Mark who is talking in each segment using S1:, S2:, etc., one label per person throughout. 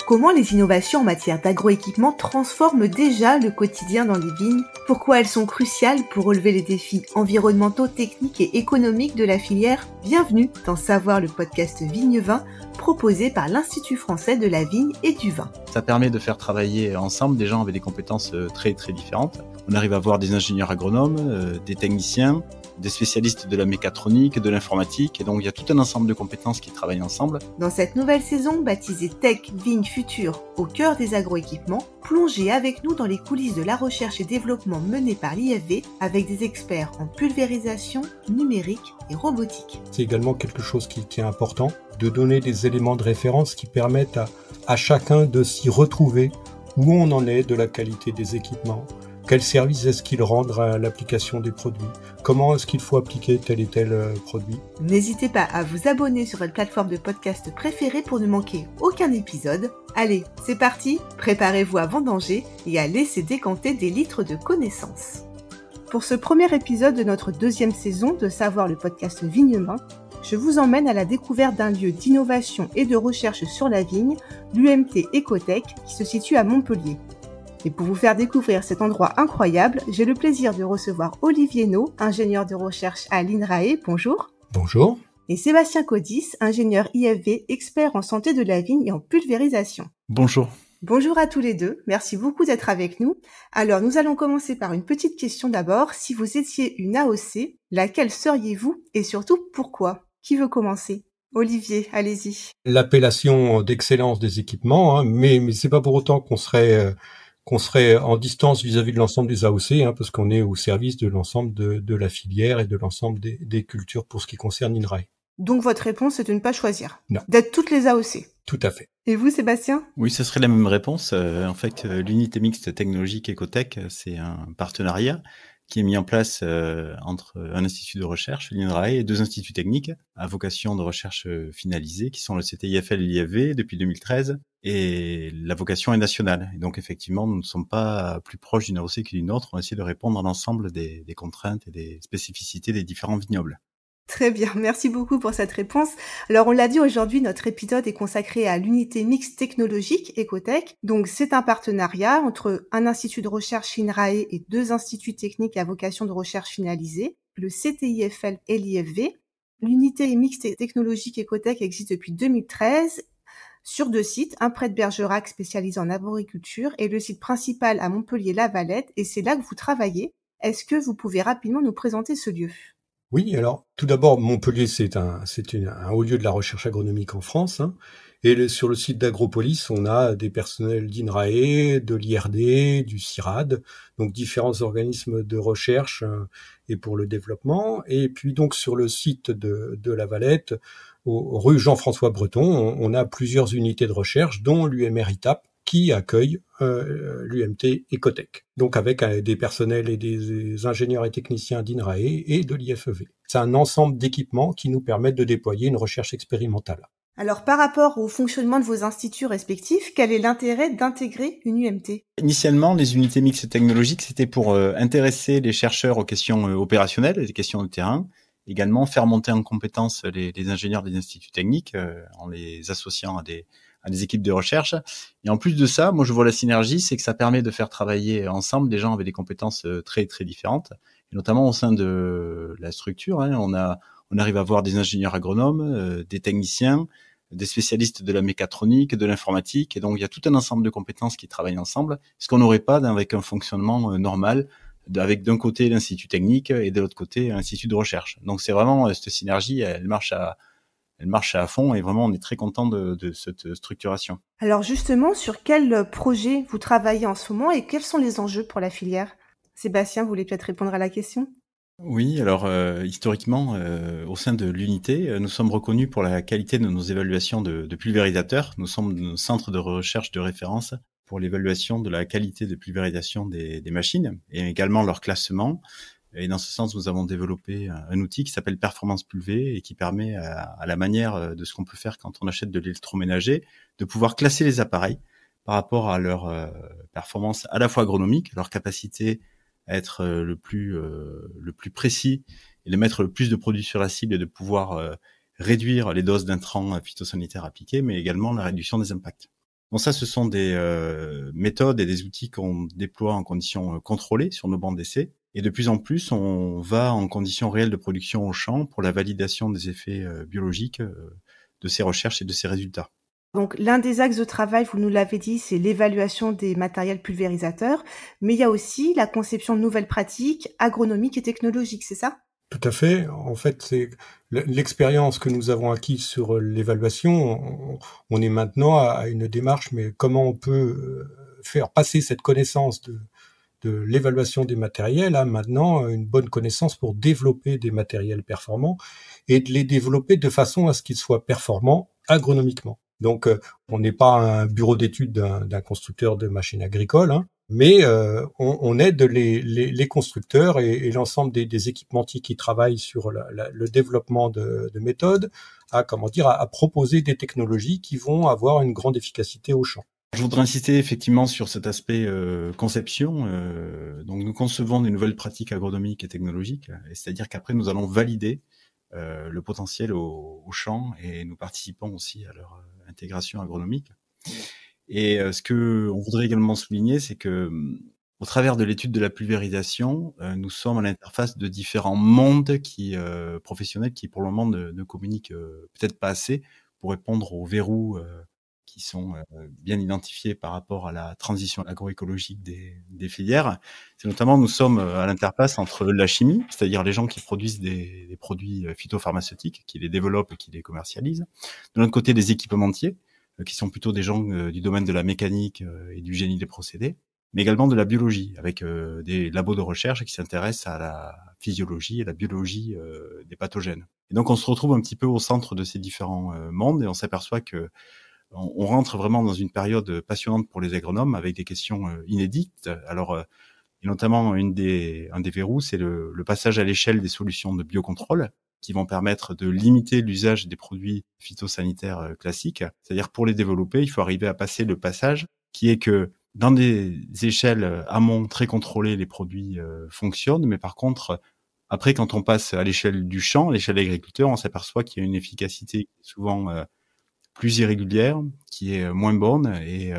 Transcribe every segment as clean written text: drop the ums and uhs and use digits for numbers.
S1: Comment les innovations en matière d'agroéquipement transforment déjà le quotidien dans les vignes? Pourquoi elles sont cruciales pour relever les défis environnementaux, techniques et économiques de la filière? Bienvenue dans Savoir, le podcast Vigne-Vin, proposé par l'Institut français de la vigne et du vin.
S2: Ça permet de faire travailler ensemble des gens avec des compétences très différentes. On arrive à voir des ingénieurs agronomes, des techniciens, des spécialistes de la mécatronique, de l'informatique, et donc il y a tout un ensemble de compétences qui travaillent ensemble.
S1: Dans cette nouvelle saison, baptisée Tech, Vigne, Futur, au cœur des agroéquipements, plongez avec nous dans les coulisses de la recherche et développement menée par l'IFV avec des experts en pulvérisation, numérique et robotique.
S3: C'est également quelque chose qui est important, de donner des éléments de référence qui permettent à chacun de s'y retrouver, où on en est de la qualité des équipements. Quel service est-ce qu'ils rendent à l'application des produits? Comment est-ce qu'il faut appliquer tel et tel produit?
S1: N'hésitez pas à vous abonner sur votre plateforme de podcast préférée pour ne manquer aucun épisode. Allez, c'est parti, préparez-vous à vendanger et à laisser décanter des litres de connaissances. Pour ce premier épisode de notre deuxième saison de Savoir, le podcast Vigne-Vin, je vous emmène à la découverte d'un lieu d'innovation et de recherche sur la vigne, l'UMT Ecotech, qui se situe à Montpellier. Et pour vous faire découvrir cet endroit incroyable, j'ai le plaisir de recevoir Olivier Naud, ingénieur de recherche à l'INRAE. Bonjour.
S3: Bonjour.
S1: Et Sébastien Codis, ingénieur IFV, expert en santé de la vigne et en pulvérisation.
S2: Bonjour.
S1: Bonjour à tous les deux. Merci beaucoup d'être avec nous. Alors, nous allons commencer par une petite question d'abord. Si vous étiez une AOC, laquelle seriez-vous et surtout pourquoi? Qui veut commencer? Olivier, allez-y.
S3: L'appellation d'excellence des équipements, mais c'est pas pour autant qu'on serait en distance vis-à-vis de l'ensemble des AOC, parce qu'on est au service de l'ensemble de la filière et de l'ensemble des cultures pour ce qui concerne l'INRAE.
S1: Donc votre réponse, c'est de ne pas choisir.
S3: Non.
S1: D'être toutes les AOC.
S3: Tout à fait.
S1: Et vous, Sébastien?
S2: Oui, ce serait la même réponse. En fait, l'unité mixte technologique Ecotech, c'est un partenariat qui est mis en place entre un institut de recherche, l'INRAE, et deux instituts techniques à vocation de recherche finalisée, qui sont le CTIFL et l'IFV depuis 2013, et la vocation est nationale. Et donc, effectivement, nous ne sommes pas plus proches d'une AOC que d'une autre. On essaie de répondre à l'ensemble des contraintes et des spécificités des différents vignobles.
S1: Très bien, merci beaucoup pour cette réponse. Alors on l'a dit, aujourd'hui notre épisode est consacré à l'unité mixte technologique Ecotech. Donc c'est un partenariat entre un institut de recherche INRAE et deux instituts techniques à vocation de recherche finalisée, le CTIFL et l'IFV. L'unité mixte technologique Ecotech existe depuis 2013 sur deux sites, un près de Bergerac spécialisé en arboriculture et le site principal à Montpellier-La-Valette, et c'est là que vous travaillez. Est-ce que vous pouvez rapidement nous présenter ce lieu ?
S3: Oui, alors tout d'abord, Montpellier, c'est un haut lieu de la recherche agronomique en France. Et sur le site d'Agropolis, on a des personnels d'INRAE, de l'IRD, du CIRAD, donc différents organismes de recherche et pour le développement. Et puis donc sur le site de La Valette, rue Jean-François Breton, on a plusieurs unités de recherche, dont l'UMR-ITAP, qui accueille l'UMT Ecotech, donc avec des personnels et des ingénieurs et techniciens d'INRAE et de l'IFEV. C'est un ensemble d'équipements qui nous permettent de déployer une recherche expérimentale.
S1: Alors, par rapport au fonctionnement de vos instituts respectifs, quel est l'intérêt d'intégrer une UMT?
S2: Initialement, les unités mixtes technologiques, c'était pour intéresser les chercheurs aux questions opérationnelles, les questions de terrain, également faire monter en compétence les ingénieurs des instituts techniques en les associant à des équipes de recherche. Et en plus de ça, moi je vois la synergie, c'est que ça permet de faire travailler ensemble des gens avec des compétences très différentes, et notamment au sein de la structure. On arrive à voir des ingénieurs agronomes, des techniciens, des spécialistes de la mécatronique, de l'informatique, et donc il y a tout un ensemble de compétences qui travaillent ensemble, ce qu'on n'aurait pas avec un fonctionnement normal, avec d'un côté l'institut technique et de l'autre côté l'institut de recherche. Donc c'est vraiment cette synergie, elle marche à fond, et vraiment on est très content de cette structuration.
S1: Alors justement, sur quel projet vous travaillez en ce moment et quels sont les enjeux pour la filière? Sébastien, vous voulez peut-être répondre à la question?
S2: Oui, alors historiquement, au sein de l'unité, nous sommes reconnus pour la qualité de nos évaluations de pulvérisateurs. Nous sommes un centre de recherche de référence pour l'évaluation de la qualité de pulvérisation des machines et également leur classement. Et dans ce sens, nous avons développé un outil qui s'appelle Performance Pulvé et qui permet, à la manière de ce qu'on peut faire quand on achète de l'électroménager, de pouvoir classer les appareils par rapport à leur performance à la fois agronomique, leur capacité à être le plus précis et de mettre le plus de produits sur la cible et de pouvoir réduire les doses d'intrants phytosanitaires appliqués, mais également la réduction des impacts. Donc ça, ce sont des méthodes et des outils qu'on déploie en conditions contrôlées sur nos bancs d'essai. Et de plus en plus, on va en conditions réelles de production au champ pour la validation des effets biologiques de ces recherches et de ces résultats.
S1: Donc l'un des axes de travail, vous nous l'avez dit, c'est l'évaluation des matériels pulvérisateurs, mais il y a aussi la conception de nouvelles pratiques agronomiques et technologiques, c'est ça?
S3: Tout à fait. En fait, c'est l'expérience que nous avons acquise sur l'évaluation. On est maintenant à une démarche, mais comment on peut faire passer cette connaissance de l'évaluation des matériels à maintenant une bonne connaissance pour développer des matériels performants et de les développer de façon à ce qu'ils soient performants agronomiquement. Donc, on n'est pas un bureau d'études d'un constructeur de machines agricoles, hein, mais on aide les constructeurs et l'ensemble des équipementiers qui travaillent sur le développement de méthodes à proposer des technologies qui vont avoir une grande efficacité au champ.
S2: Je voudrais insister effectivement sur cet aspect conception. Donc nous concevons des nouvelles pratiques agronomiques et technologiques, c'est-à-dire qu'après nous allons valider le potentiel au champ et nous participons aussi à leur intégration agronomique. Et ce que on voudrait également souligner, c'est que au travers de l'étude de la pulvérisation, nous sommes à l'interface de différents mondes professionnels qui pour le moment ne communiquent peut-être pas assez pour répondre aux verrous qui sont bien identifiés par rapport à la transition agroécologique des filières. C'est notamment, nous sommes à l'interface entre la chimie, c'est-à-dire les gens qui produisent des produits phytopharmaceutiques, qui les développent et qui les commercialisent. De l'autre côté, des équipementiers, qui sont plutôt des gens du domaine de la mécanique et du génie des procédés, mais également de la biologie, avec des labos de recherche qui s'intéressent à la physiologie et la biologie des pathogènes. Et donc, on se retrouve un petit peu au centre de ces différents mondes et on s'aperçoit que on rentre vraiment dans une période passionnante pour les agronomes avec des questions inédites. Alors, et notamment un des verrous, c'est le passage à l'échelle des solutions de biocontrôle qui vont permettre de limiter l'usage des produits phytosanitaires classiques. C'est-à-dire, pour les développer, il faut arriver à passer le passage qui est que dans des échelles amont très contrôlées, les produits fonctionnent, mais par contre, après, quand on passe à l'échelle du champ, à l'échelle de l'agriculteur, on s'aperçoit qu'il y a une efficacité souvent plus irrégulière, qui est moins bonne, et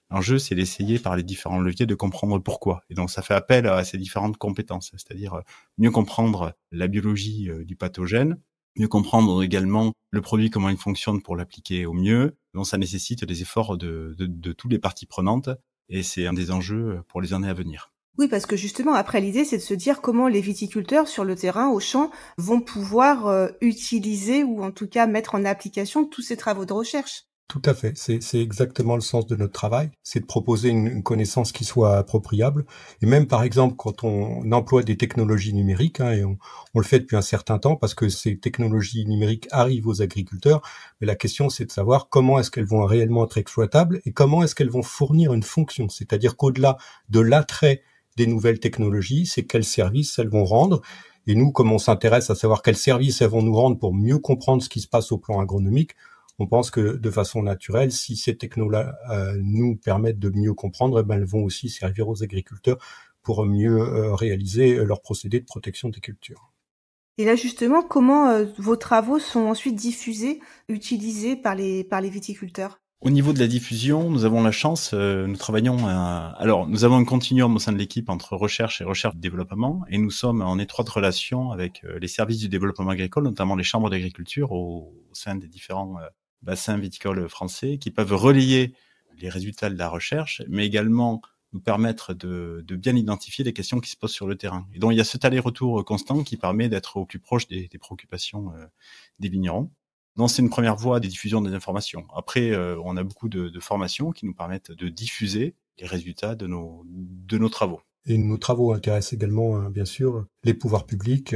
S2: l'enjeu, c'est d'essayer par les différents leviers de comprendre pourquoi. Et donc, ça fait appel à ces différentes compétences, c'est-à-dire mieux comprendre la biologie du pathogène, mieux comprendre également le produit, comment il fonctionne pour l'appliquer au mieux. Donc, ça nécessite des efforts de toutes les parties prenantes, et c'est un des enjeux pour les années à venir.
S1: Oui, parce que justement, après, l'idée, c'est de se dire comment les viticulteurs sur le terrain, au champ, vont pouvoir utiliser ou en tout cas mettre en application tous ces travaux de recherche.
S3: Tout à fait, c'est exactement le sens de notre travail, c'est de proposer une connaissance qui soit appropriable. Et même par exemple, quand on emploie des technologies numériques, hein, et on le fait depuis un certain temps parce que ces technologies numériques arrivent aux agriculteurs, mais la question c'est de savoir comment est-ce qu'elles vont réellement être exploitables et comment est-ce qu'elles vont fournir une fonction. C'est-à-dire qu'au-delà de l'attrait des nouvelles technologies, c'est quels services elles vont rendre. Et nous, comme on s'intéresse à savoir quels services elles vont nous rendre pour mieux comprendre ce qui se passe au plan agronomique, on pense que de façon naturelle, si ces technos-là nous permettent de mieux comprendre, eh ben, elles vont aussi servir aux agriculteurs pour mieux réaliser leurs procédés de protection des cultures.
S1: Et là, justement, comment vos travaux sont ensuite diffusés, utilisés par les viticulteurs?
S2: Au niveau de la diffusion, nous avons la chance, nous travaillons alors nous avons un continuum au sein de l'équipe entre recherche et recherche-développement, et nous sommes en étroite relation avec les services du développement agricole, notamment les chambres d'agriculture au sein des différents bassins viticoles français, qui peuvent relayer les résultats de la recherche, mais également nous permettre de bien identifier les questions qui se posent sur le terrain. Et donc il y a cet aller-retour constant qui permet d'être au plus proche des préoccupations des vignerons. Donc c'est une première voie de diffusion des informations. Après, on a beaucoup de formations qui nous permettent de diffuser les résultats de nos travaux.
S3: Et nos travaux intéressent également, bien sûr, les pouvoirs publics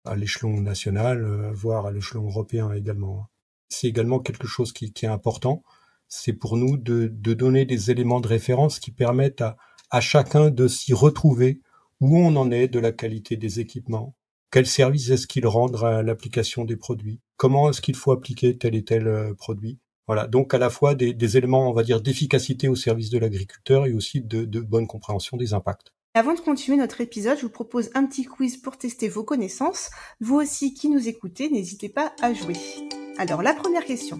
S3: à l'échelon national, voire à l'échelon européen également. C'est également quelque chose qui est important. C'est pour nous de donner des éléments de référence qui permettent à chacun de s'y retrouver, où on en est de la qualité des équipements, quel service est-ce qu'ils rendent à l'application des produits, comment est-ce qu'il faut appliquer tel et tel produit. Voilà, donc à la fois des éléments, on va dire, d'efficacité au service de l'agriculteur et aussi de bonne compréhension des impacts.
S1: Avant de continuer notre épisode, je vous propose un petit quiz pour tester vos connaissances. Vous aussi qui nous écoutez, n'hésitez pas à jouer. Alors, la première question.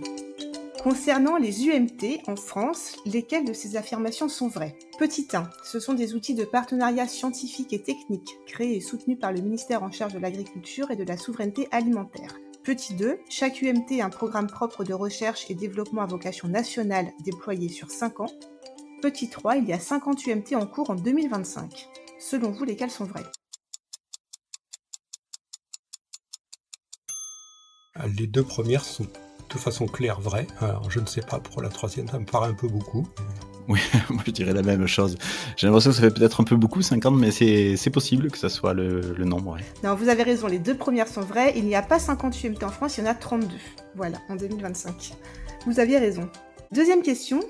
S1: Concernant les UMT en France, lesquelles de ces affirmations sont vraies? Petit 1, ce sont des outils de partenariat scientifique et technique créés et soutenus par le ministère en charge de l'agriculture et de la souveraineté alimentaire. Petit 2, chaque UMT a un programme propre de recherche et développement à vocation nationale déployé sur 5 ans. Petit 3, il y a 50 UMT en cours en 2025. Selon vous, lesquelles sont vraies?
S3: Les deux premières sont de façon claire vraies. Alors, je ne sais pas pour la troisième, ça me paraît un peu beaucoup.
S2: Oui, moi je dirais la même chose. J'ai l'impression que ça fait peut-être un peu beaucoup, 50, mais c'est possible que ça soit le nombre. Ouais.
S1: Non, vous avez raison, les deux premières sont vraies. Il n'y a pas 50 UMT en France, il y en a 32. Voilà, en 2025. Vous aviez raison. Deuxième question.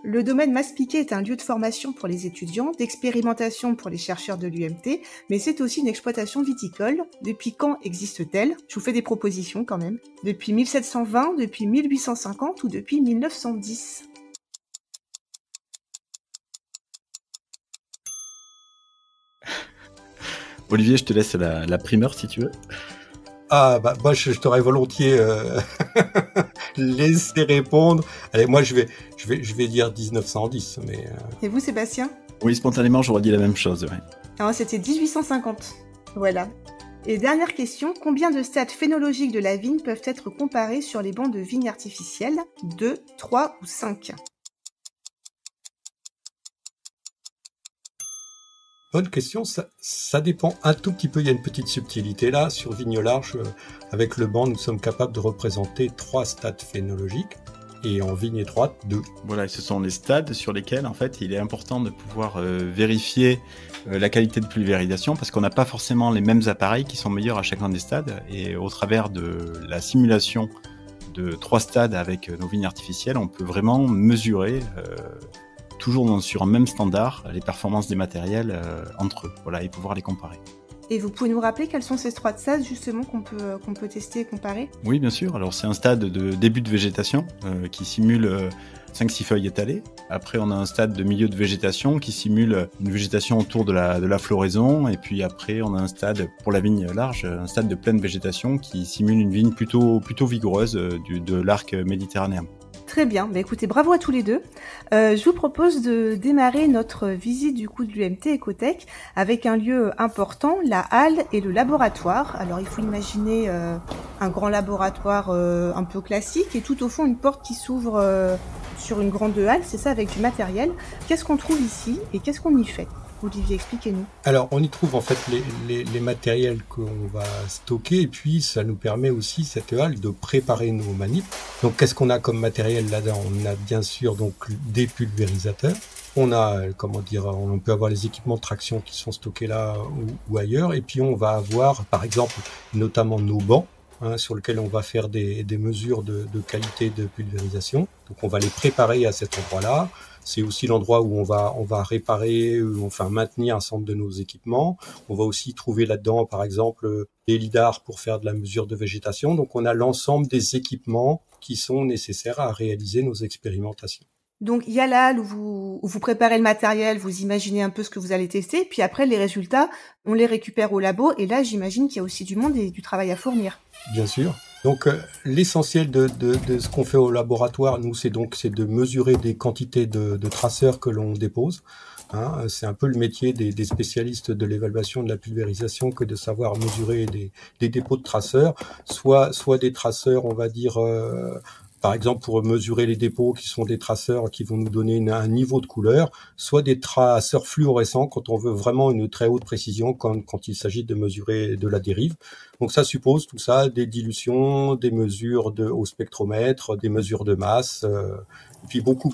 S1: Le domaine Maspiquet est un lieu de formation pour les étudiants, d'expérimentation pour les chercheurs de l'UMT, mais c'est aussi une exploitation viticole. Depuis quand existe-t-elle? Je vous fais des propositions quand même. Depuis 1720, depuis 1850 ou depuis 1910?
S2: Olivier, je te laisse la primeur si tu veux.
S3: Ah, bah, moi, je t'aurais volontiers laissé répondre. Allez, moi, je vais dire 1910, mais...
S1: Et vous, Sébastien?
S2: Oui, spontanément, j'aurais dit la même chose, ouais.
S1: Alors, c'était 1850. Voilà. Et dernière question, combien de stades phénologiques de la vigne peuvent être comparés sur les bancs de vignes artificielles? 2, 3 ou 5?
S3: Bonne question, ça dépend un tout petit peu, il y a une petite subtilité là. Sur Vignolard, avec le banc, nous sommes capables de représenter 3 stades phénologiques et en vigne étroite, 2.
S2: Voilà, ce sont les stades sur lesquels, en fait, il est important de pouvoir vérifier la qualité de pulvérisation parce qu'on n'a pas forcément les mêmes appareils qui sont meilleurs à chacun des stades et au travers de la simulation de 3 stades avec nos vignes artificielles, on peut vraiment mesurer toujours sur un même standard, les performances des matériels entre eux, voilà, et pouvoir les comparer.
S1: Et vous pouvez nous rappeler quels sont ces 3 stades justement qu'on peut tester et comparer?
S2: Oui, bien sûr. Alors c'est un stade de début de végétation qui simule 5-6 feuilles étalées. Après, on a un stade de milieu de végétation qui simule une végétation autour de la floraison. Et puis après, on a un stade pour la vigne large, un stade de pleine végétation qui simule une vigne plutôt vigoureuse de l'arc méditerranéen.
S1: Très bien, bah écoutez, bravo à tous les deux. Je vous propose de démarrer notre visite du coup de l'UMT Ecotech avec un lieu important, la halle et le laboratoire. Alors il faut imaginer un grand laboratoire un peu classique et tout au fond une porte qui s'ouvre sur une grande halle, c'est ça, avec du matériel. Qu'est-ce qu'on trouve ici et qu'est-ce qu'on y fait? Olivier, expliquez-nous.
S3: Alors, on y trouve en fait les matériels qu'on va stocker et puis ça nous permet aussi, cette halle, de préparer nos manips. Donc, qu'est-ce qu'on a comme matériel là-dedans? On a bien sûr donc des pulvérisateurs. On a, on peut avoir les équipements de traction qui sont stockés là ou ailleurs. Et puis, on va avoir, par exemple, notamment nos bancs, sur lesquels on va faire des mesures de qualité de pulvérisation. Donc, on va les préparer à cet endroit-là. C'est aussi l'endroit où on va réparer, enfin maintenir un centre de nos équipements. On va aussi trouver là-dedans, par exemple, des lidars pour faire de la mesure de végétation. Donc, on a l'ensemble des équipements qui sont nécessaires à réaliser nos expérimentations.
S1: Donc, il y a la halle où vous préparez le matériel, vous imaginez un peu ce que vous allez tester, puis après, les résultats, on les récupère au labo, et là, j'imagine qu'il y a aussi du monde et du travail à fournir.
S3: Bien sûr. Donc, l'essentiel de ce qu'on fait au laboratoire, nous, c'est de mesurer des quantités de traceurs que l'on dépose. C'est un peu le métier des spécialistes de l'évaluation de la pulvérisation que de savoir mesurer des dépôts de traceurs, soit des traceurs, on va dire, par exemple pour mesurer les dépôts qui sont des traceurs qui vont nous donner un niveau de couleur, soit des traceurs fluorescents quand on veut vraiment une très haute précision quand il s'agit de mesurer de la dérive. Donc ça suppose tout ça, des dilutions, des mesures au spectromètre, des mesures de masse, et puis beaucoup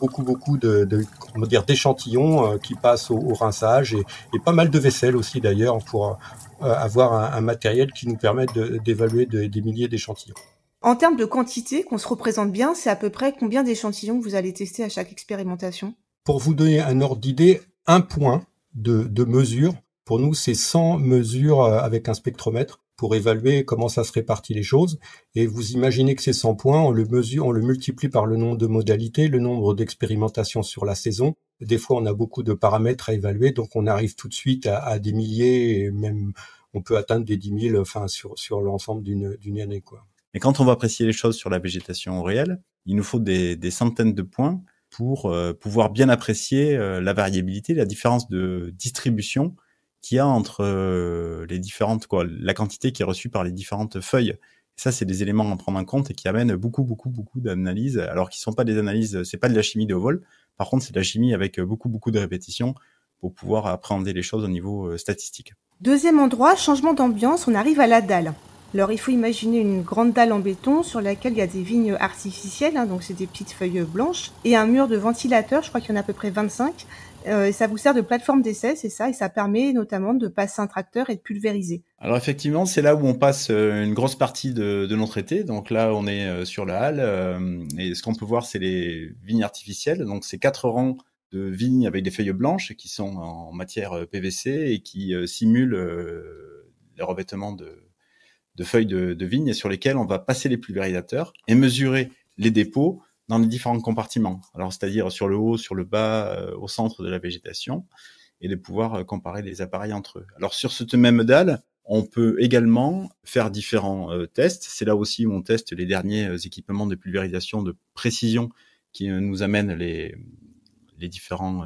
S3: d'échantillons qui passent au rinçage et pas mal de vaisselle aussi d'ailleurs pour avoir un matériel qui nous permette d'évaluer des milliers d'échantillons.
S1: En termes de quantité, qu'on se représente bien, c'est à peu près combien d'échantillons que vous allez tester à chaque expérimentation?
S3: Pour vous donner un ordre d'idée, un point de mesure, pour nous, c'est 100 mesures avec un spectromètre pour évaluer comment ça se répartit les choses. Et vous imaginez que ces 100 points, on le multiplie par le nombre de modalités, le nombre d'expérimentations sur la saison. Des fois, on a beaucoup de paramètres à évaluer, donc on arrive tout de suite à des milliers, et même on peut atteindre des 10 000 sur l'ensemble d'une année, quoi.
S2: Mais quand on va apprécier les choses sur la végétation réelle, il nous faut des centaines de points pour pouvoir bien apprécier la variabilité, la différence de distribution qu'il y a entre les différentes, la quantité qui est reçue par les différentes feuilles. Et ça, c'est des éléments à prendre en compte et qui amènent beaucoup d'analyses, alors qu'ils sont pas des analyses, c'est pas de la chimie de haut vol. Par contre, c'est de la chimie avec beaucoup de répétitions pour pouvoir appréhender les choses au niveau statistique.
S1: Deuxième endroit, changement d'ambiance, on arrive à la dalle. Alors, il faut imaginer une grande dalle en béton sur laquelle il y a des vignes artificielles, donc c'est des petites feuilles blanches, et un mur de ventilateurs, je crois qu'il y en a à peu près 25. Ça vous sert de plateforme d'essai, c'est ça, et ça permet notamment de passer un tracteur et de pulvériser.
S2: Alors effectivement, c'est là où on passe une grosse partie de notre été. Donc là, on est sur la halle, et ce qu'on peut voir, c'est les vignes artificielles. Donc c'est 4 rangs de vignes avec des feuilles blanches qui sont en matière PVC et qui simulent les revêtements de feuilles de vigne sur lesquelles on va passer les pulvérisateurs et mesurer les dépôts dans les différents compartiments. Alors, c'est-à-dire sur le haut, sur le bas, au centre de la végétation, et de pouvoir comparer les appareils entre eux. Alors, sur cette même dalle, on peut également faire différents tests. C'est là aussi où on teste les derniers équipements de pulvérisation de précision qui nous amènent les différents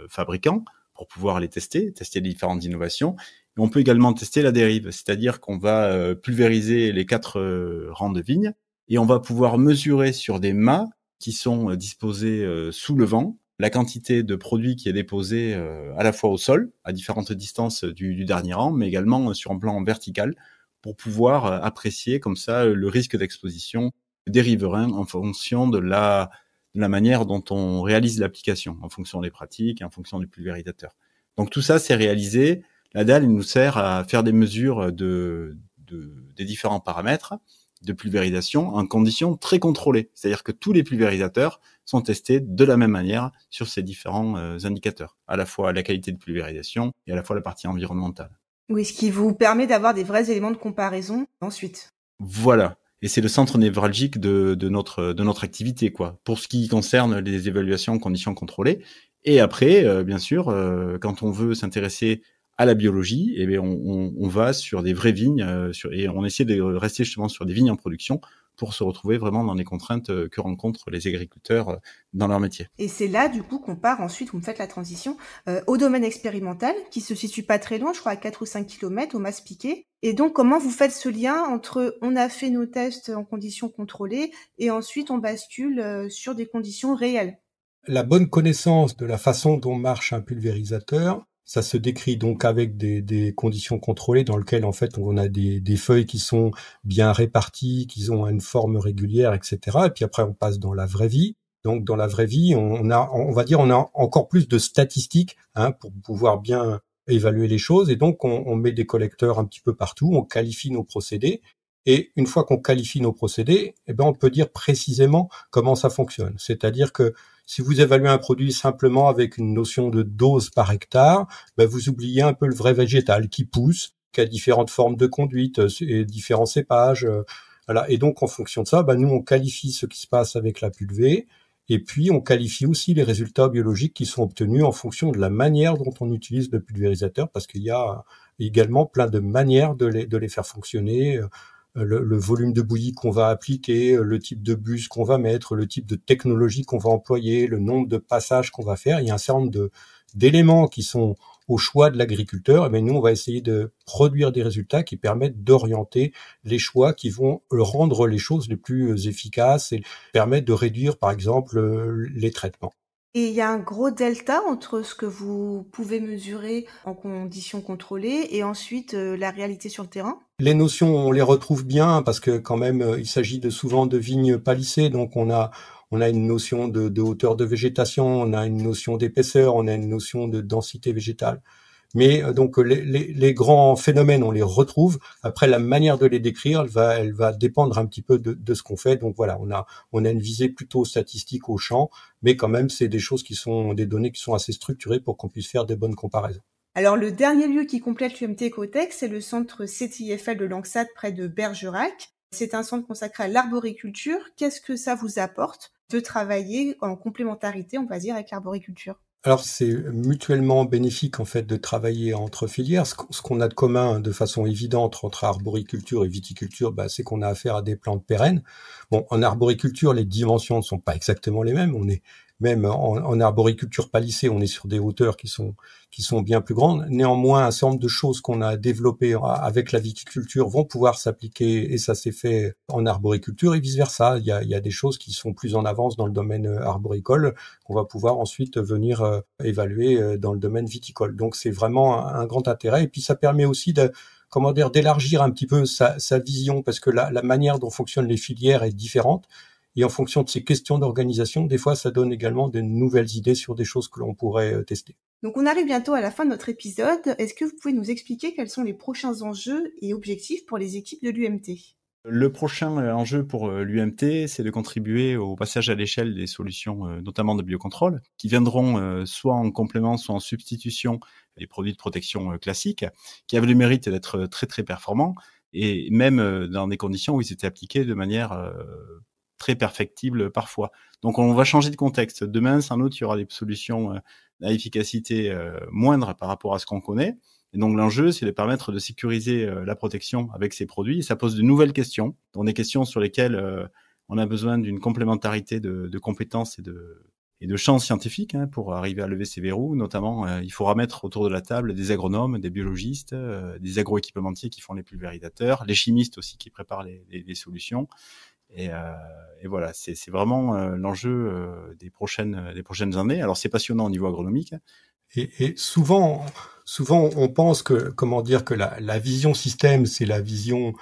S2: fabricants pour pouvoir les tester les différentes innovations. Et on peut également tester la dérive, c'est-à-dire qu'on va pulvériser les 4 rangs de vignes et on va pouvoir mesurer sur des mâts qui sont disposés sous le vent la quantité de produit qui est déposé à la fois au sol, à différentes distances du dernier rang, mais également sur un plan vertical pour pouvoir apprécier comme ça le risque d'exposition des riverains en fonction de la manière dont on réalise l'application, en fonction des pratiques et en fonction du pulvérisateur. Donc tout ça, c'est réalisé. La dalle, elle nous sert à faire des mesures des différents paramètres de pulvérisation en conditions très contrôlées. C'est-à-dire que tous les pulvérisateurs sont testés de la même manière sur ces différents indicateurs, à la fois la qualité de pulvérisation et à la fois la partie environnementale.
S1: Oui, ce qui vous permet d'avoir des vrais éléments de comparaison ensuite.
S2: Voilà. Et c'est le centre névralgique de notre activité, quoi, pour ce qui concerne les évaluations en conditions contrôlées. Et après, bien sûr, quand on veut s'intéresser à la biologie, eh bien, on va sur des vraies vignes, et on essaie de rester justement sur des vignes en production pour se retrouver vraiment dans les contraintes que rencontrent les agriculteurs dans leur métier.
S1: Et c'est là, du coup, qu'on part ensuite, vous me faites la transition, au domaine expérimental, qui se situe pas très loin, je crois à 4 ou 5 km, au Mas-Piquet. Et donc, comment vous faites ce lien entre on a fait nos tests en conditions contrôlées et ensuite on bascule sur des conditions réelles?
S3: La bonne connaissance de la façon dont marche un pulvérisateur, ça se décrit donc avec des conditions contrôlées dans lesquelles en fait on a des feuilles qui sont bien réparties, qui ont une forme régulière, etc. Et puis après on passe dans la vraie vie. Donc dans la vraie vie, on a encore plus de statistiques pour pouvoir bien évaluer les choses. Et donc on met des collecteurs un petit peu partout, on qualifie nos procédés. Et une fois qu'on qualifie nos procédés, on peut dire précisément comment ça fonctionne. C'est-à-dire que si vous évaluez un produit simplement avec une notion de dose par hectare, vous oubliez un peu le vrai végétal qui pousse, qui a différentes formes de conduite et différents cépages. Voilà. Et donc, en fonction de ça, nous, on qualifie ce qui se passe avec la pulvée. Et puis, on qualifie aussi les résultats biologiques qui sont obtenus en fonction de la manière dont on utilise le pulvérisateur, parce qu'il y a également plein de manières de les faire fonctionner. Le volume de bouillie qu'on va appliquer, le type de buse qu'on va mettre, le type de technologie qu'on va employer, le nombre de passages qu'on va faire. Il y a un certain nombre d'éléments qui sont au choix de l'agriculteur. Mais nous, on va essayer de produire des résultats qui permettent d'orienter les choix qui vont rendre les choses les plus efficaces et permettre de réduire, par exemple, les traitements.
S1: Et il y a un gros delta entre ce que vous pouvez mesurer en conditions contrôlées et ensuite la réalité sur le terrain?
S3: Les notions, on les retrouve bien parce que quand même, il s'agit souvent de vignes palissées, donc on a une notion de hauteur de végétation, on a une notion d'épaisseur, on a une notion de densité végétale. Mais donc les grands phénomènes, on les retrouve. Après, la manière de les décrire, elle va dépendre un petit peu de ce qu'on fait. Donc voilà, on a une visée plutôt statistique au champ, mais quand même, c'est des données qui sont assez structurées pour qu'on puisse faire des bonnes comparaisons.
S1: Alors, le dernier lieu qui complète l'UMT Ecotech, c'est le centre CTIFL de Langsat près de Bergerac. C'est un centre consacré à l'arboriculture. Qu'est-ce que ça vous apporte de travailler en complémentarité, on va dire, avec l'arboriculture?
S3: Alors c'est mutuellement bénéfique en fait de travailler entre filières. Ce qu'on a de commun de façon évidente entre arboriculture et viticulture, c'est qu'on a affaire à des plantes pérennes. Bon, en arboriculture, les dimensions ne sont pas exactement les mêmes. On est même en arboriculture palissée, on est sur des hauteurs qui sont bien plus grandes. Néanmoins, un certain nombre de choses qu'on a développées avec la viticulture vont pouvoir s'appliquer, et ça s'est fait en arboriculture et vice versa. Il y a des choses qui sont plus en avance dans le domaine arboricole qu'on va pouvoir ensuite venir évaluer dans le domaine viticole. Donc c'est vraiment un grand intérêt, et puis ça permet aussi d'élargir un petit peu sa vision, parce que la manière dont fonctionnent les filières est différente. Et en fonction de ces questions d'organisation, des fois, ça donne également de nouvelles idées sur des choses que l'on pourrait tester.
S1: Donc on arrive bientôt à la fin de notre épisode. Est-ce que vous pouvez nous expliquer quels sont les prochains enjeux et objectifs pour les équipes de l'UMT ?
S2: Le prochain enjeu pour l'UMT, c'est de contribuer au passage à l'échelle des solutions, notamment de biocontrôle, qui viendront soit en complément, soit en substitution des produits de protection classiques, qui avaient le mérite d'être très très performants, et même dans des conditions où ils étaient appliqués de manière très perfectible parfois. Donc on va changer de contexte. Demain, sans doute, il y aura des solutions à efficacité moindre par rapport à ce qu'on connaît. Et donc l'enjeu, c'est de permettre de sécuriser la protection avec ces produits. Et ça pose de nouvelles questions, donc des questions sur lesquelles on a besoin d'une complémentarité de compétences et de champs scientifiques pour arriver à lever ces verrous. Notamment, il faudra mettre autour de la table des agronomes, des biologistes, des agroéquipementiers qui font les pulvérisateurs, les chimistes aussi qui préparent les solutions. Et voilà, c'est vraiment l'enjeu des prochaines années. Alors c'est passionnant au niveau agronomique.
S3: Et souvent on pense que la vision système, c'est la vision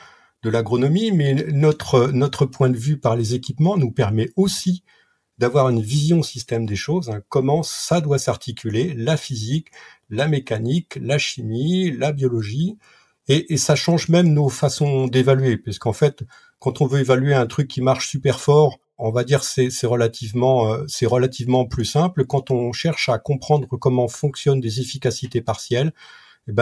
S3: de l'agronomie, mais notre point de vue par les équipements nous permet aussi d'avoir une vision système des choses, comment ça doit s'articuler, la physique, la mécanique, la chimie, la biologie. Et ça change même nos façons d'évaluer, puisqu'en fait, quand on veut évaluer un truc qui marche super fort, on va dire c'est relativement plus simple. Quand on cherche à comprendre comment fonctionnent des efficacités partielles,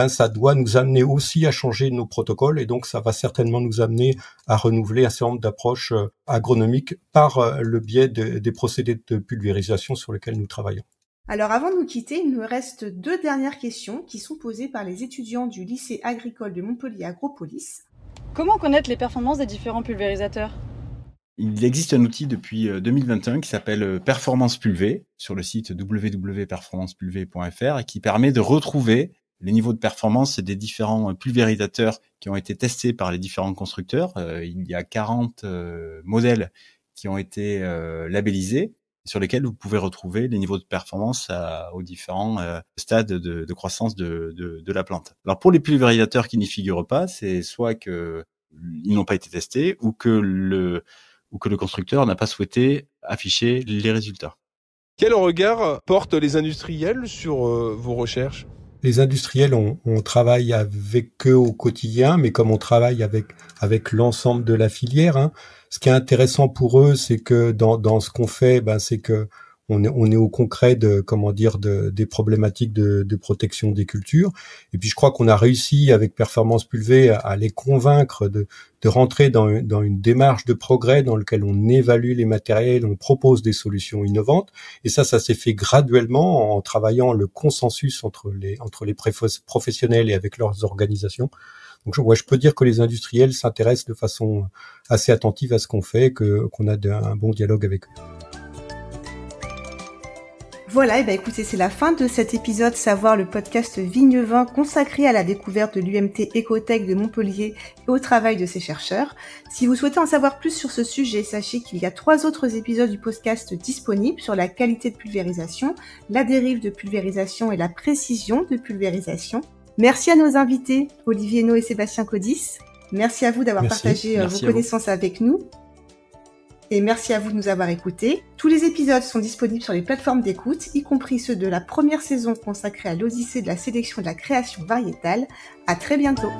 S3: ça doit nous amener aussi à changer nos protocoles, et donc ça va certainement nous amener à renouveler un certain nombre d'approches agronomiques par le biais des procédés de pulvérisation sur lesquels nous travaillons.
S1: Alors avant de nous quitter, il nous reste 2 dernières questions qui sont posées par les étudiants du lycée agricole de Montpellier Agropolis.
S4: Comment connaître les performances des différents pulvérisateurs ?
S2: Il existe un outil depuis 2021 qui s'appelle Performance Pulvé sur le site www.performancepulvé.fr et qui permet de retrouver les niveaux de performance des différents pulvérisateurs qui ont été testés par les différents constructeurs. Il y a 40 modèles qui ont été labellisés, sur lesquels vous pouvez retrouver les niveaux de performance aux différents stades de croissance de la plante. Alors pour les pulvérisateurs qui n'y figurent pas, c'est soit que ils n'ont pas été testés ou que le constructeur n'a pas souhaité afficher les résultats.
S5: Quel regard portent les industriels sur vos recherches ?
S3: Les industriels, on travaille avec eux au quotidien, mais comme on travaille avec l'ensemble de la filière, ce qui est intéressant pour eux, c'est que dans ce qu'on fait, c'est que on est au concret des problématiques de protection des cultures. Et puis je crois qu'on a réussi avec Performance Pulvé à les convaincre de rentrer dans une démarche de progrès dans lequel on évalue les matériels, on propose des solutions innovantes. Et ça s'est fait graduellement en travaillant le consensus entre les professionnels et avec leurs organisations. Donc je peux dire que les industriels s'intéressent de façon assez attentive à ce qu'on fait, qu'on a un bon dialogue avec eux.
S1: Voilà, écoutez, c'est la fin de cet épisode Savoir, le podcast Vigne-Vin consacré à la découverte de l'UMT Ecotech de Montpellier et au travail de ses chercheurs. Si vous souhaitez en savoir plus sur ce sujet, sachez qu'il y a 3 autres épisodes du podcast disponibles sur la qualité de pulvérisation, la dérive de pulvérisation et la précision de pulvérisation. Merci à nos invités, Olivier Hennaut et Sébastien Codis. Merci à vous d'avoir partagé vos connaissances avec nous. Et merci à vous de nous avoir écoutés. Tous les épisodes sont disponibles sur les plateformes d'écoute, y compris ceux de la première saison consacrée à l'Odyssée de la sélection et de la création variétale. À très bientôt.